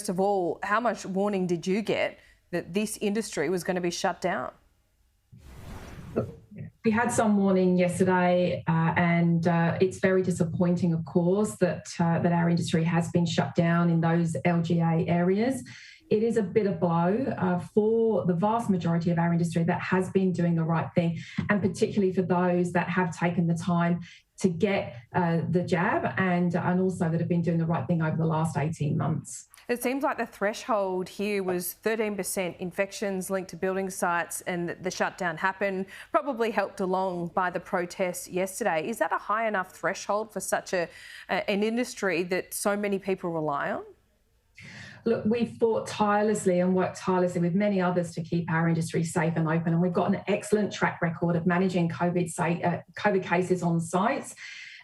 first of all, how much warning did you get that this industry was going to be shut down? We had some warning yesterday, and it's very disappointing, of course, that our industry has been shut down in those LGA areas. It is a bitter blow for the vast majority of our industry that has been doing the right thing, and particularly for those that have taken the time to get the jab and also that have been doing the right thing over the last 18 months. It seems like the threshold here was 13% infections linked to building sites, and the shutdown happened, probably helped along by the protests yesterday. Is that a high enough threshold for such an industry that so many people rely on? Look, we've fought tirelessly and worked tirelessly with many others to keep our industry safe and open, and we've got an excellent track record of managing COVID cases on sites.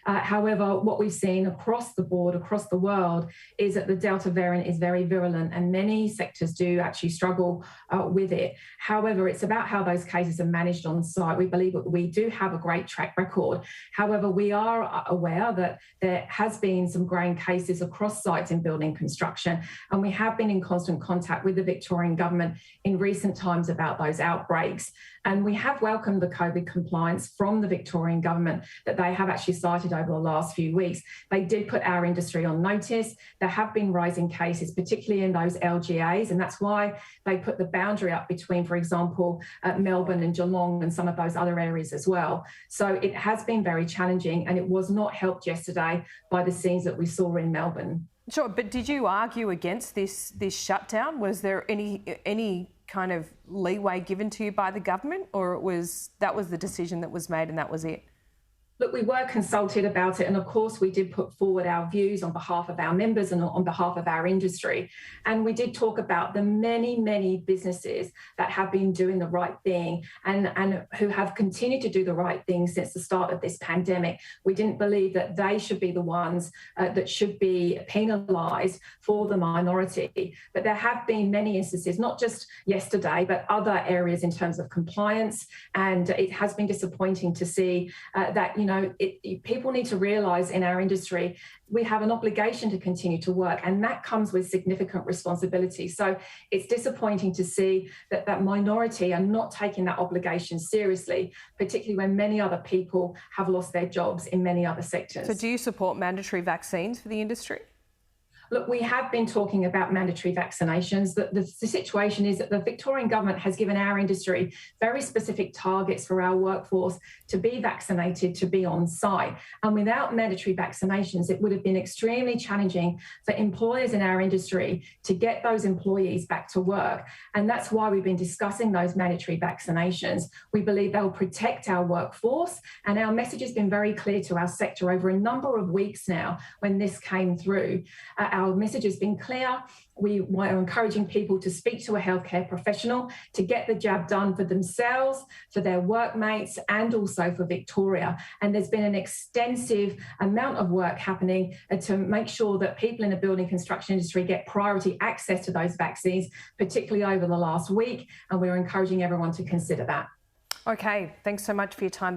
However, what we've seen across the board, across the world, is that the Delta variant is very virulent and many sectors do actually struggle with it. However, it's about how those cases are managed on site. We believe that we do have a great track record. However, we are aware that there has been some growing cases across sites in building construction, and we have been in constant contact with the Victorian government in recent times about those outbreaks. And we have welcomed the COVID compliance from the Victorian government that they have actually cited over the last few weeks. They did put our industry on notice. There have been rising cases, particularly in those LGAs, and that's why they put the boundary up between, for example, Melbourne and Geelong and some of those other areas as well. So it has been very challenging, and it was not helped yesterday by the scenes that we saw in Melbourne. Sure, but did you argue against this shutdown? Was there any kind of leeway given to you by the government, or that was the decision that was made and that was it? Look, we were consulted about it, and of course we did put forward our views on behalf of our members and on behalf of our industry. And we did talk about the many, many businesses that have been doing the right thing and who have continued to do the right thing since the start of this pandemic. We didn't believe that they should be the ones that should be penalised for the minority. But there have been many instances, not just yesterday, but other areas in terms of compliance. And it has been disappointing to see that, people need to realise in our industry, we have an obligation to continue to work, and that comes with significant responsibility. So it's disappointing to see that minority are not taking that obligation seriously, particularly when many other people have lost their jobs in many other sectors. So do you support mandatory vaccines for the industry? Look, we have been talking about mandatory vaccinations. The situation is that the Victorian government has given our industry very specific targets for our workforce to be vaccinated, to be on site. And without mandatory vaccinations, it would have been extremely challenging for employers in our industry to get those employees back to work. And that's why we've been discussing those mandatory vaccinations. We believe they'll protect our workforce, and our message has been very clear to our sector over a number of weeks now when this came through. Our message has been clear. We are encouraging people to speak to a healthcare professional to get the jab done for themselves, for their workmates, and also for Victoria. And there's been an extensive amount of work happening to make sure that people in the building construction industry get priority access to those vaccines, particularly over the last week. And we're encouraging everyone to consider that. Okay, thanks so much for your time.